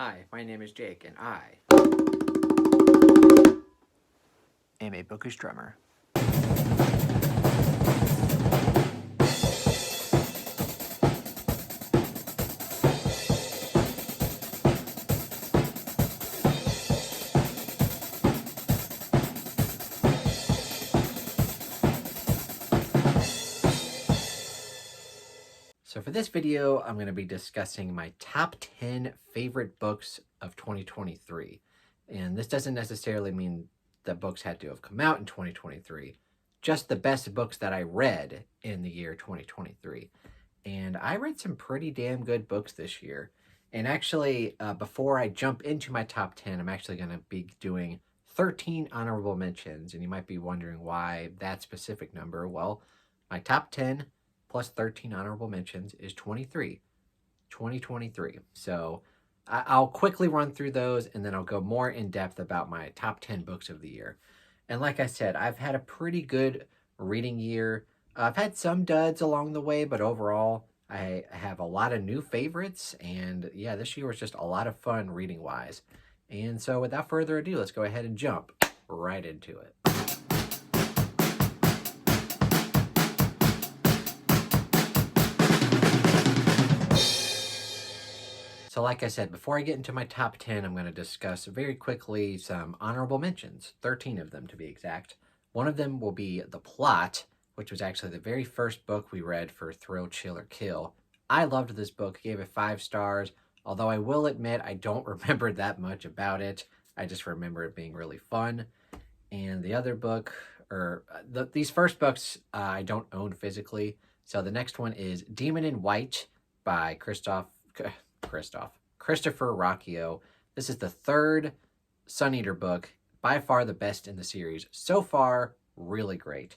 Hi, my name is Jake, and I am a bookish drummer. So for this video, I'm going to be discussing my top 10 favorite books of 2023. And this doesn't necessarily mean that books had to have come out in 2023, just the best books that I read in the year 2023. And I read some pretty damn good books this year. And actually, before I jump into my top 10, I'm actually going to be doing 13 honorable mentions. And you might be wondering why that specific number. Well, my top 10 plus 13 honorable mentions is 2023. So I'll quickly run through those and then I'll go more in depth about my top 10 books of the year. And like I said, I've had a pretty good reading year. I've had some duds along the way, but overall, I have a lot of new favorites. And yeah, this year was just a lot of fun reading wise. And so without further ado, let's go ahead and jump right into it. So like I said, before I get into my top 10, I'm going to discuss very quickly some honorable mentions, 13 of them to be exact. One of them will be The Plot, which was actually the very first book we read for Thrill, Chill, or Kill. I loved this book, gave it 5 stars, although I will admit I don't remember that much about it. I just remember it being really fun. And the other book, these first books I don't own physically. So the next one is Demon in White by Christopher Ruocchio. This is the third Sun Eater book, by far the best in the series. So far, really great.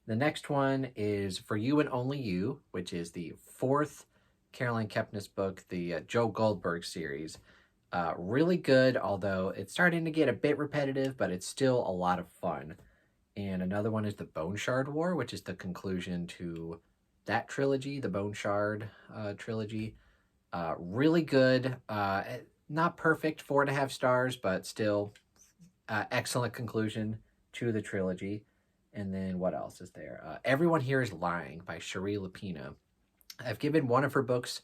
The next one is For You and Only You, which is the fourth Caroline Kepnes book, the Joe Goldberg series. Really good, although it's starting to get a bit repetitive, but it's still a lot of fun. And another one is The Bone Shard War, which is the conclusion to that trilogy, the Bone Shard trilogy. Really good. Not perfect, 4.5 stars, but still excellent conclusion to the trilogy. And then what else is there? Everyone Here is Lying by Cherie Lapina. I've given one of her books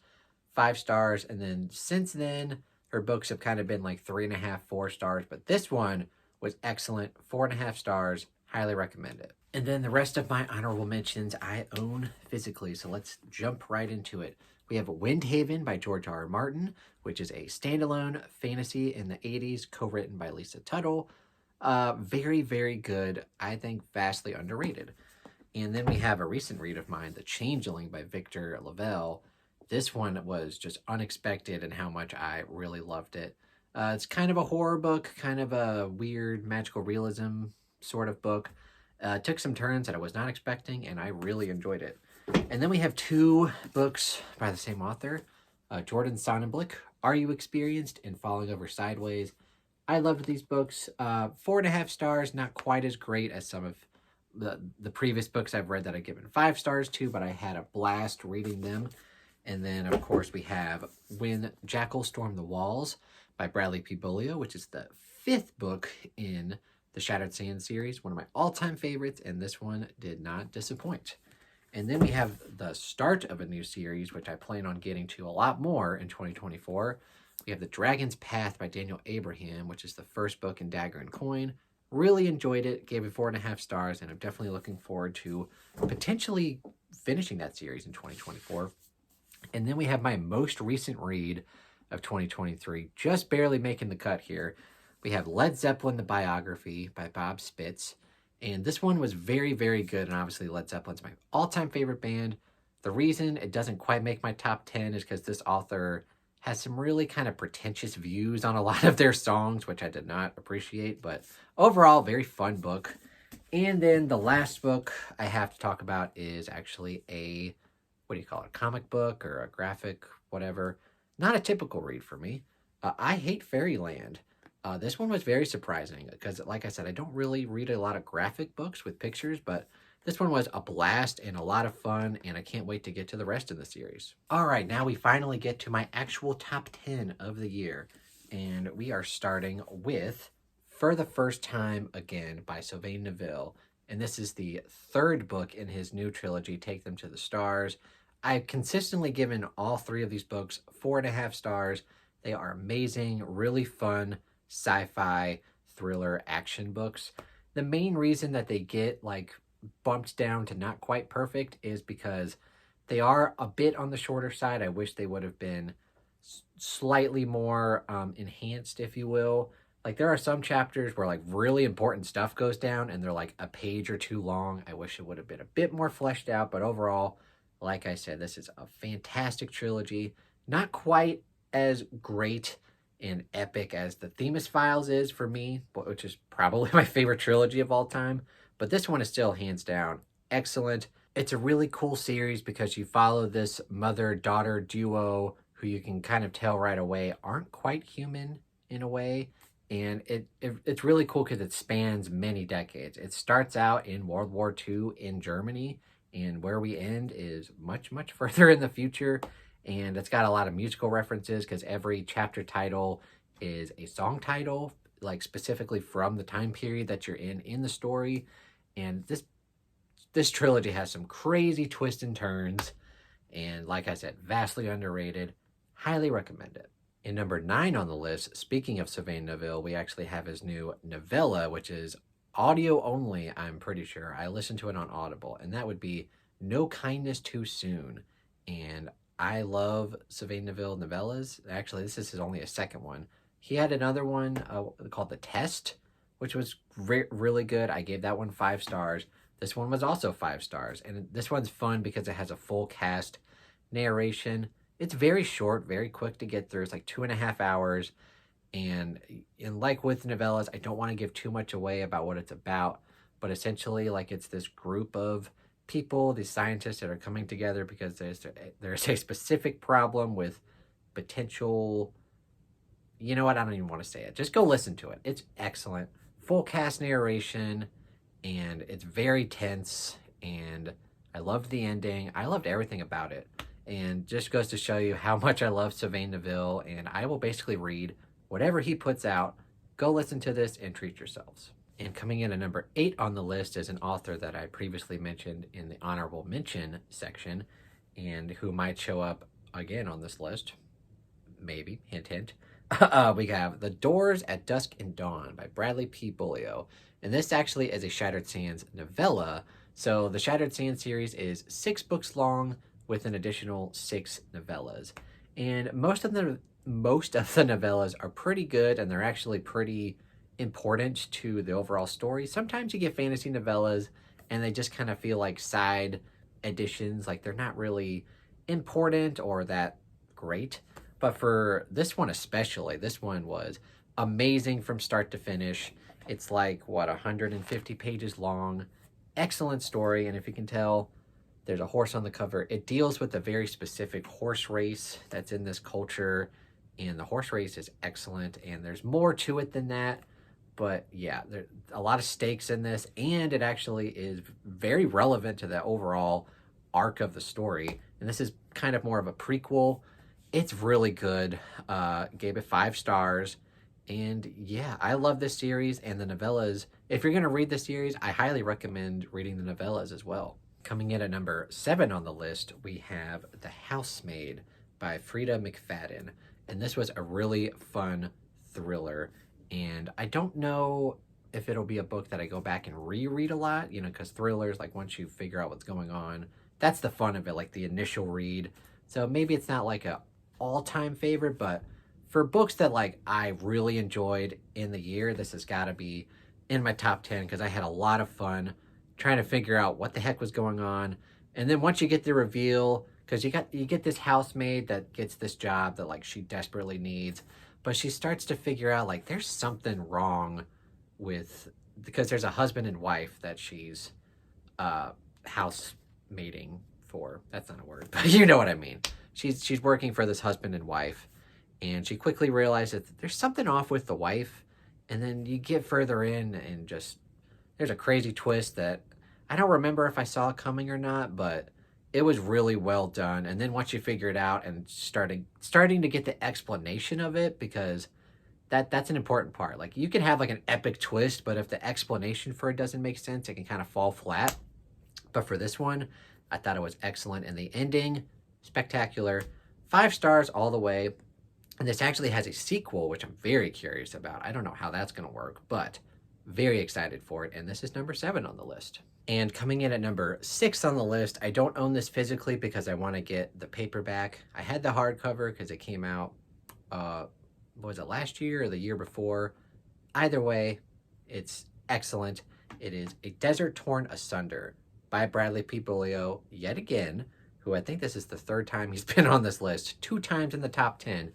5 stars, and then since then, her books have kind of been like 3.5, 4 stars. But this one was excellent, 4.5 stars. Highly recommend it. And then the rest of my honorable mentions I own physically, so let's jump right into it. We have Windhaven by George R. R. Martin, which is a standalone fantasy in the 80s, co-written by Lisa Tuttle. Very, very good. I think vastly underrated. And then we have a recent read of mine, The Changeling by Victor LaValle. This one was just unexpected in how much I really loved it. It's kind of a horror book, kind of a weird magical realism sort of book. Took some turns that I was not expecting, and I really enjoyed it. And then we have 2 books by the same author, Jordan Sonnenblick, Are You Experienced? And Falling Over Sideways. I loved these books. 4.5 stars, not quite as great as some of the previous books I've read that I've given 5 stars to, but I had a blast reading them. And then, of course, we have When Jackals Storm the Walls by Bradley P. Bulio, which is the 5th book in the Shattered Sand series, one of my all-time favorites, and this one did not disappoint. And then we have the start of a new series, which I plan on getting to a lot more in 2024. We have The Dragon's Path by Daniel Abraham, which is the first book in Dagger and Coin. Really enjoyed it, gave it 4.5 stars, and I'm definitely looking forward to potentially finishing that series in 2024. And then we have my most recent read of 2023, just barely making the cut here. We have Led Zeppelin, the biography by Bob Spitz. And this one was very, very good. And obviously Led Zeppelin's my all-time favorite band. The reason it doesn't quite make my top 10 is because this author has some really kind of pretentious views on a lot of their songs, which I did not appreciate. But overall, very fun book. And then the last book I have to talk about is actually a, what do you call it, a comic book or a graphic, whatever. Not a typical read for me. I Hate Fairyland. This one was very surprising because, like I said, I don't really read a lot of graphic books with pictures, but this one was a blast and a lot of fun, and I can't wait to get to the rest of the series. All right, now we finally get to my actual top 10 of the year. and we are starting with For the First Time Again by Sylvain Neuvel. And this is the third book in his new trilogy, Take Them to the Stars. I've consistently given all three of these books 4.5 stars. They are amazing, really fun sci-fi thriller action books. The main reason that they get like bumped down to not quite perfect is because they are a bit on the shorter side. I wish they would have been slightly more enhanced, if you will. Like there are some chapters where like really important stuff goes down and they're like a page or two long. I wish it would have been a bit more fleshed out, but overall, like I said, this is a fantastic trilogy. Not quite as great and epic as the Themis Files is for me, which is probably my favorite trilogy of all time. But this one is still hands down excellent. It's a really cool series because you follow this mother-daughter duo who you can kind of tell right away aren't quite human in a way. And it's really cool because it spans many decades. It starts out in World War II in Germany, and where we end is much, much further in the future. And it's got a lot of musical references because every chapter title is a song title, like specifically from the time period that you're in the story. And this trilogy has some crazy twists and turns. And like I said, vastly underrated. Highly recommend it. In number 9 on the list, speaking of Sylvain Neuvel, we actually have his new novella, which is audio only, I'm pretty sure. I listened to it on Audible, and that would be No Kindness Too Soon. And I love Sylvain Neuvel novellas. Actually, this is only a second one. He had another one called The Test, which was really good. I gave that one 5 stars. This one was also 5 stars. And this one's fun because it has a full cast narration. It's very short, very quick to get through. It's like 2.5 hours. And like with novellas, I don't want to give too much away about what it's about. But essentially, like it's this group of people, these scientists that are coming together because there's a specific problem with potential... You know what? I don't even want to say it. Just go listen to it. It's excellent. Full cast narration. And it's very tense. And I loved the ending. I loved everything about it. And just goes to show you how much I love Sylvain Neuvel, and I will basically read whatever he puts out. Go listen to this and treat yourselves. And coming in at number 8 on the list is an author that I previously mentioned in the honorable mention section, and who might show up again on this list. Maybe, hint, hint. We have The Doors at Dusk and Dawn by Bradley P. Bulio. And this actually is a Shattered Sands novella. So the Shattered Sands series is 6 books long, with an additional 6 novellas. And most of the novellas are pretty good, and they're actually pretty important to the overall story. Sometimes you get fantasy novellas and they just kind of feel like side additions, like they're not really important or that great. But for this one especially, this one was amazing from start to finish. It's like, 150 pages long. Excellent story, and if you can tell, there's a horse on the cover. It deals with a very specific horse race that's in this culture, and the horse race is excellent, and there's more to it than that. But yeah, there's a lot of stakes in this, and it actually is very relevant to the overall arc of the story. And this is kind of more of a prequel. It's really good. Gave it 5 stars. And yeah, I love this series and the novellas. If you're going to read the series, I highly recommend reading the novellas as well. Coming in at number 7 on the list, we have The Housemaid by Frida McFadden. And this was a really fun thriller. And I don't know if it'll be a book that I go back and reread a lot, because thrillers, like once you figure out what's going on, that's the fun of it, like the initial read. So maybe it's not like a all-time favorite, but for books that like I really enjoyed in the year, this has got to be in my top 10 because I had a lot of fun trying to figure out what the heck was going on. And then once you get the reveal, because you get this housemaid that gets this job that like she desperately needs, but she starts to figure out like there's something wrong with, because there's a husband and wife that she's housemaiding for. That's not a word, but you know what I mean. She's working for this husband and wife, and she quickly realizes that there's something off with the wife. And then you get further in and just there's a crazy twist that I don't remember if I saw it coming or not, but it was really well done. And then once you figure it out and starting to get the explanation of it, because that's an important part. Like, you can have like an epic twist, but if the explanation for it doesn't make sense, it can kind of fall flat. But for this one, I thought it was excellent, and the ending, spectacular. 5 stars all the way. And this actually has a sequel, which I'm very curious about. I don't know how that's going to work, but very excited for it. And this is number 7 on the list. And coming in at number 6 on the list, I don't own this physically because I want to get the paperback. I had the hardcover because it came out, was it last year or the year before? Either way, it's excellent. It is A Desert Torn Asunder by Bradley P. Beaulieu, yet again, who I think this is the 3rd time he's been on this list, 2 times in the top 10.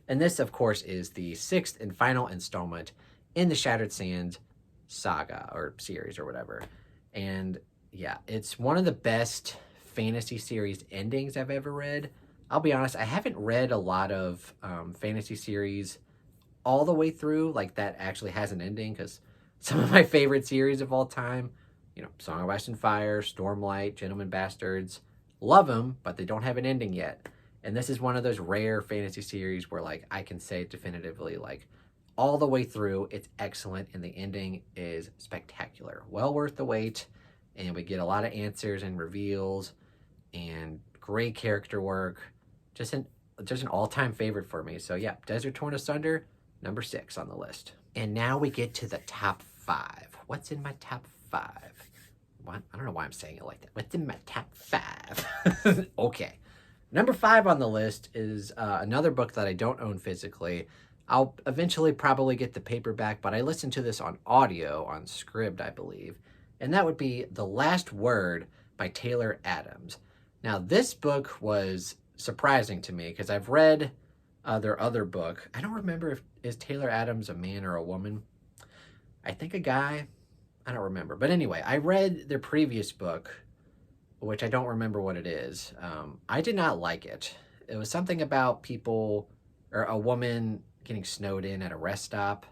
And this, of course, is the 6th and final installment in the Shattered Sands saga or series or whatever. And yeah, it's one of the best fantasy series endings I've ever read. I'll be honest, I haven't read a lot of fantasy series all the way through, like that actually has an ending, because some of my favorite series of all time, Song of Ice and Fire, Stormlight, Gentlemen Bastards, love them, but they don't have an ending yet. And this is one of those rare fantasy series where, like, I can say definitively, like, all the way through, it's excellent, and the ending is spectacular. Well worth the wait, and we get a lot of answers and reveals, and great character work. Just an all-time favorite for me. So yeah, Desert Torn Asunder, number 6 on the list. And now we get to the top 5. What's in my top 5? What? I don't know why I'm saying it like that. What's in my top 5? Okay. Number 5 on the list is another book that I don't own physically. I'll eventually probably get the paperback, but I listened to this on audio, on Scribd, I believe. And that would be The Last Word by Taylor Adams. Now, this book was surprising to me because I've read their other book. I don't remember is Taylor Adams a man or a woman? I think a guy. I don't remember. But anyway, I read their previous book, which I don't remember what it is. I did not like it. It was something about people, or a woman getting snowed in at a rest stop.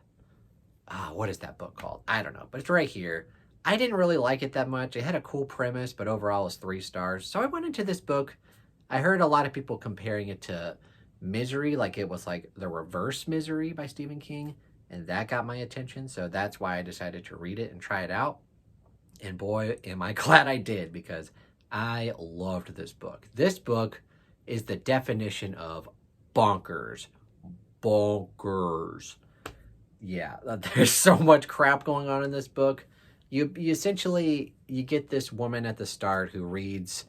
What is that book called? I don't know, but it's right here. I didn't really like it that much. It had a cool premise, but overall it's 3 stars. So I went into this book. I heard a lot of people comparing it to Misery, like it was like the reverse Misery by Stephen King, and that got my attention. So that's why I decided to read it and try it out. And boy, am I glad I did, because I loved this book. This book is the definition of bonkers. Bonkers. Yeah, there's so much crap going on in this book. You essentially, you get this woman at the start who reads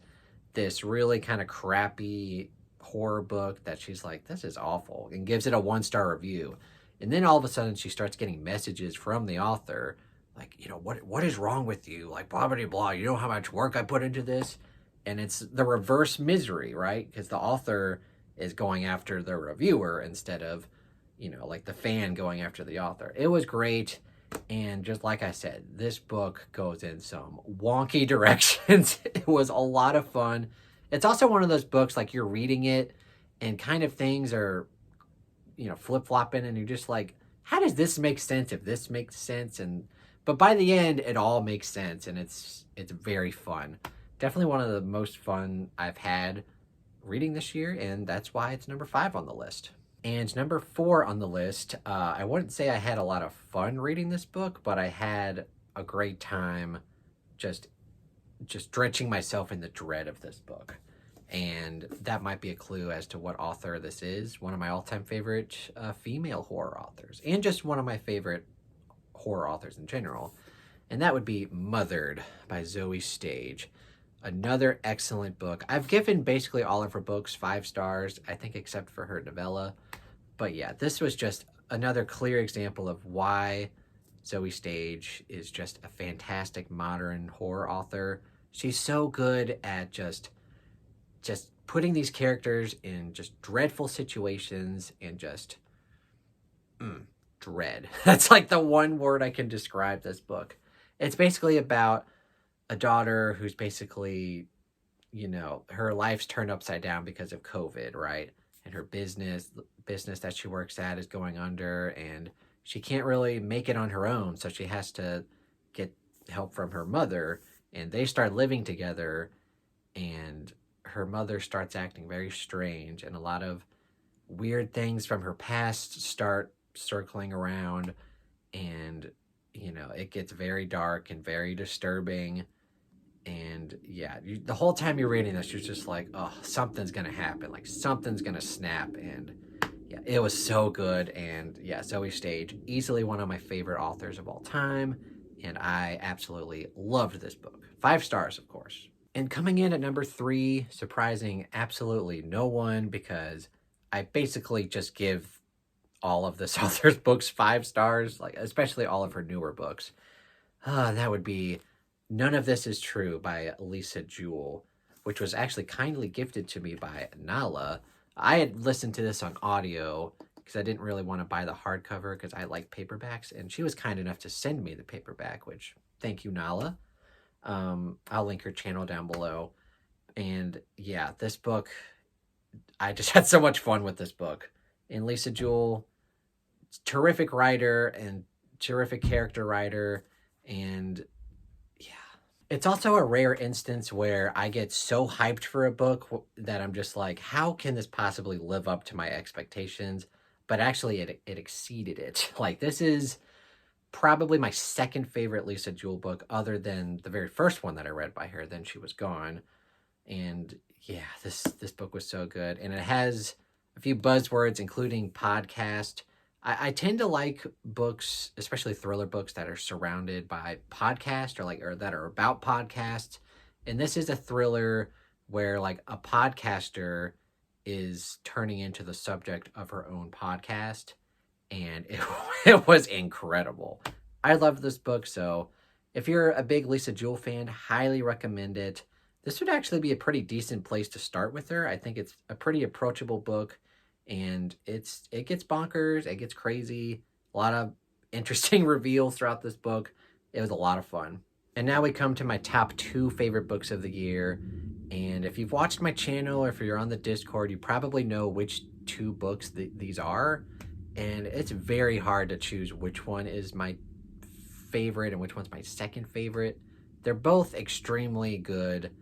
this really kind of crappy horror book that she's like, this is awful, and gives it a 1-star review. And then all of a sudden she starts getting messages from the author like, what is wrong with you? Like, blah, blah, blah. You know how much work I put into this? And it's the reverse Misery, right? Because the author is going after the reviewer instead of, like the fan going after the author. It was great. And just like I said, this book goes in some wonky directions. It was a lot of fun. It's also one of those books, like, you're reading it and kind of things are, flip-flopping, and you're just like, how does this make sense if this makes sense? But by the end, it all makes sense, and it's very fun. Definitely one of the most fun I've had reading this year, and that's why it's number 5 on the list. And number 4 on the list, I wouldn't say I had a lot of fun reading this book, but I had a great time just drenching myself in the dread of this book. And that might be a clue as to what author this is. One of my all-time favorite female horror authors, and just one of my favorite horror authors in general. And that would be Mothered by Zoe Stage. Another excellent book. I've given basically all of her books 5 stars, I think, except for her novella. But yeah, this was just another clear example of why Zoe Stage is just a fantastic modern horror author. She's so good at just putting these characters in just dreadful situations and just dread. That's like the one word I can describe this book. It's basically about a daughter who's basically, her life's turned upside down because of COVID, right? And her business that she works at is going under, and she can't really make it on her own, so she has to get help from her mother, and they start living together, and her mother starts acting very strange, and a lot of weird things from her past start circling around, and it gets very dark and very disturbing. And yeah, the whole time you're reading this, you're just like, oh, something's gonna happen, like something's gonna snap. And yeah, it was so good. And yeah, Zoe Stage, easily one of my favorite authors of all time, and I absolutely loved this book. 5 stars, of course. And coming in at number 3, surprising absolutely no one, because I basically just give all of this author's books 5 stars, like especially all of her newer books. That would be None of This Is True by Lisa Jewell, which was actually kindly gifted to me by Nala. I had listened to this on audio because I didn't really want to buy the hardcover because I like paperbacks, and she was kind enough to send me the paperback, which, thank you, Nala. I'll link her channel down below. And yeah, this book, I just had so much fun with this book. And Lisa Jewell, terrific writer and terrific character writer. And yeah, it's also a rare instance where I get so hyped for a book that I'm just like, how can this possibly live up to my expectations? But actually, it exceeded it. Like, this is probably my second favorite Lisa Jewell book, other than the very first one that I read by her, Then She Was Gone. And yeah, this book was so good. And it has a few buzzwords, including podcast. I tend to like books, especially thriller books, that are surrounded by podcast, or that are about podcasts. And this is a thriller where like a podcaster is turning into the subject of her own podcast. And it was incredible. I love this book, so if you're a big Lisa Jewell fan, highly recommend it. This would actually be a pretty decent place to start with her. I think it's a pretty approachable book, and it gets bonkers, it gets crazy, a lot of interesting reveals throughout this book. It was a lot of fun. And now we come to my top 2 favorite books of the year. And if you've watched my channel or if you're on the Discord, you probably know which 2 books these are. And it's very hard to choose which one is my favorite and which one's my second favorite. They're both extremely good,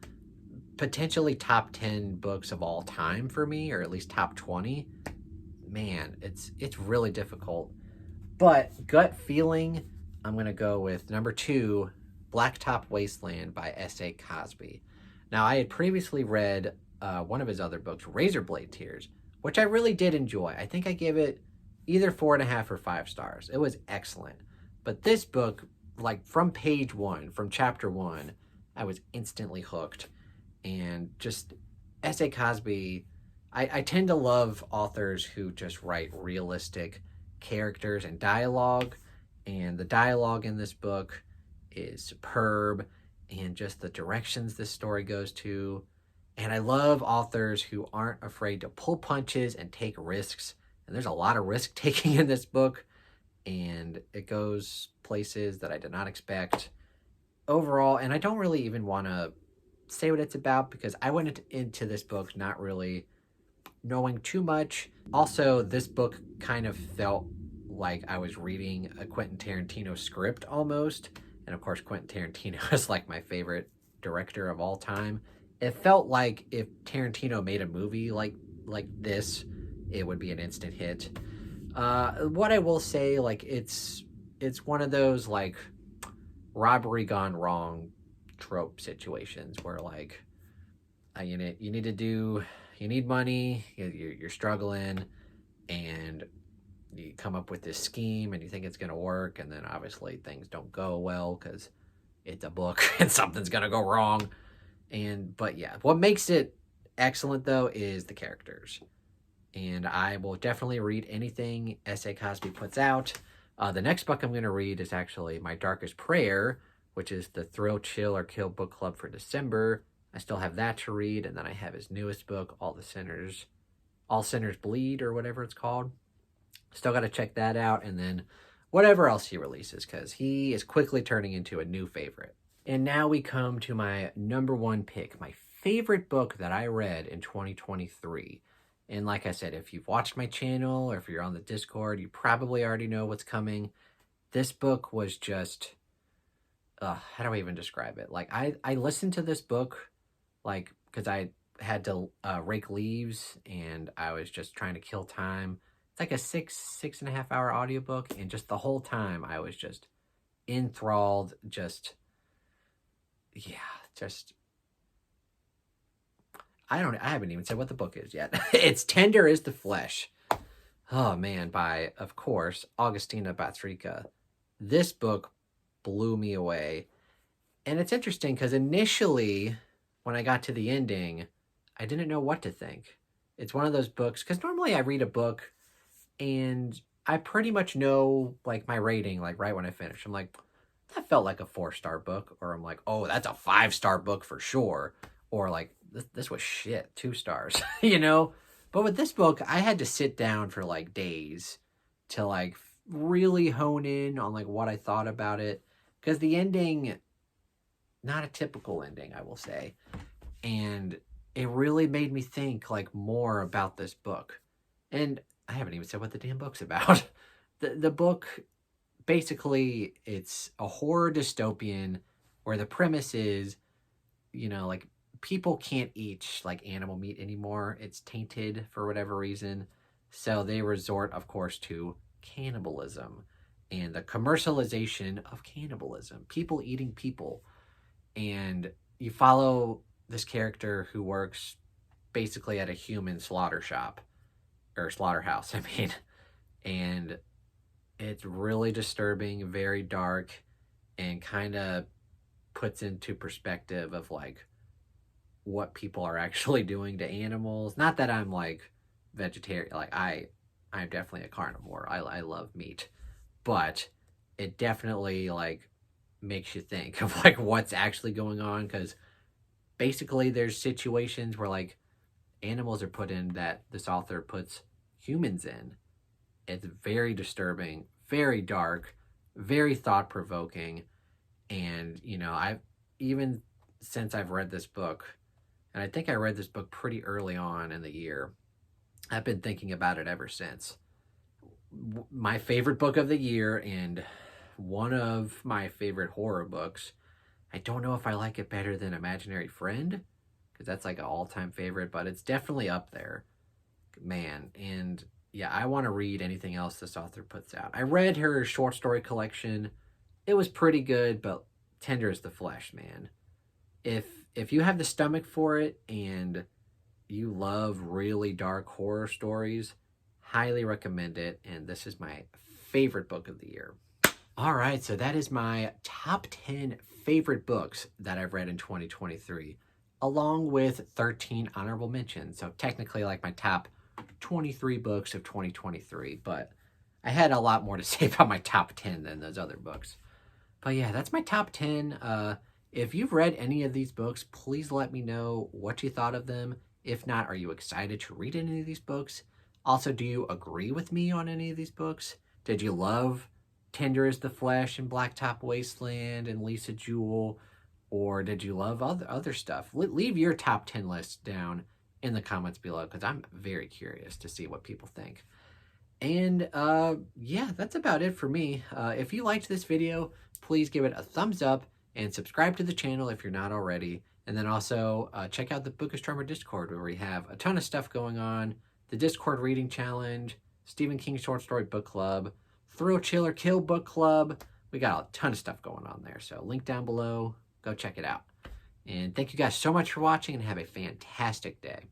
potentially top 10 books of all time for me, or at least top 20. Man, it's really difficult. But gut feeling, I'm going to go with number 2, Blacktop Wasteland by S.A. Cosby. Now, I had previously read one of his other books, Razorblade Tears, which I really did enjoy. I think I gave it either 4.5 or 5 stars. It was excellent. But this book, like from page 1, from chapter 1, I was instantly hooked. And just S.A. Cosby, I tend to love authors who just write realistic characters and dialogue. And the dialogue in this book is superb, and just the directions this story goes to. And I love authors who aren't afraid to pull punches and take risks. And there's a lot of risk taking in this book, and it goes places that I did not expect. Overall, and I don't really even want to say what it's about because I went into this book not really knowing too much. Also, this book kind of felt like I was reading a Quentin Tarantino script almost. And of course, Quentin Tarantino is like my favorite director of all time. It felt like if Tarantino made a movie like this, it would be an instant hit. What I will say, like, it's one of those like robbery gone wrong trope situations where like you need money, you're struggling, and you come up with this scheme and you think it's going to work, and then obviously things don't go well because it's a book and something's going to go wrong. But yeah, what makes it excellent though is the characters. And I will definitely read anything S.A. Cosby puts out. The next book I'm going to read is actually My Darkest Prayer, which is the Thrill, Chill, or Kill book club for December. I still have that to read, and then I have his newest book, All Sinners Bleed, or whatever it's called. Still got to check that out, and then whatever else he releases, because he is quickly turning into a new favorite. And now we come to my number 1 pick, my favorite book that I read in 2023. And like I said, if you've watched my channel or if you're on the Discord, you probably already know what's coming. This book was just, how do I even describe it? Like, I listened to this book, like, because I had to rake leaves, and I was just trying to kill time. It's like a 6.5 hour audiobook, and just the whole time I was just enthralled, just I haven't even said what the book is yet. It's Tender is the Flesh. Oh man, by, of course, Augustina Batrica. This book blew me away. And it's interesting because initially, when I got to the ending, I didn't know what to think. It's one of those books, because normally I read a book and I pretty much know like my rating, like right when I finish. I'm like, that felt like a 4-star book. Or I'm like, oh, that's a 5-star book for sure. Or like, this was shit, 2 stars, you know? But with this book, I had to sit down for like days to like really hone in on like what I thought about it. Because the ending, not a typical ending, I will say. And it really made me think like more about this book. And I haven't even said what the damn book's about. The book, basically, it's a horror dystopian where the premise is, like people can't eat like animal meat anymore. It's tainted for whatever reason. So they resort, of course, to cannibalism and the commercialization of cannibalism, people eating people. And you follow this character who works basically at a human slaughter shop or slaughterhouse, I mean, and it's really disturbing, very dark, and kind of puts into perspective of like what people are actually doing to animals. Not that I'm like vegetarian, like I'm definitely a carnivore. I love meat, but it definitely like makes you think of like what's actually going on, because basically there's situations where like animals are put in that this author puts humans in. It's very disturbing, very dark, very thought-provoking. And I've even since I've read this book, and I think I read this book pretty early on in the year, I've been thinking about it ever since. My favorite book of the year, and one of my favorite horror books. I don't know if I like it better than Imaginary Friend, because that's like an all-time favorite, but it's definitely up there, man. And yeah, I want to read anything else this author puts out. I read her short story collection. It was pretty good, but Tender is the Flesh, man. If you have the stomach for it and you love really dark horror stories, highly recommend it. And this is my favorite book of the year. All right, so that is my top 10 favorite books that I've read in 2023, along with 13 honorable mentions. So technically like my top 23 books of 2023, but I had a lot more to say about my top 10 than those other books. But yeah, that's my top 10. If you've read any of these books, please let me know what you thought of them. If not, are you excited to read any of these books? Also, do you agree with me on any of these books? Did you love Tender is the Flesh and Blacktop Wasteland and Lisa Jewell? Or did you love other stuff? Leave your top 10 list down in the comments below, because I'm very curious to see what people think. And yeah, that's about it for me. If you liked this video, please give it a thumbs up and subscribe to the channel if you're not already. And then also check out the Book Astronomer Discord, where we have a ton of stuff going on. The Discord Reading Challenge, Stephen King Short Story Book Club, Thrill Chill or Kill Book Club. We got a ton of stuff going on there. So link down below. Go check it out. And thank you guys so much for watching, and have a fantastic day.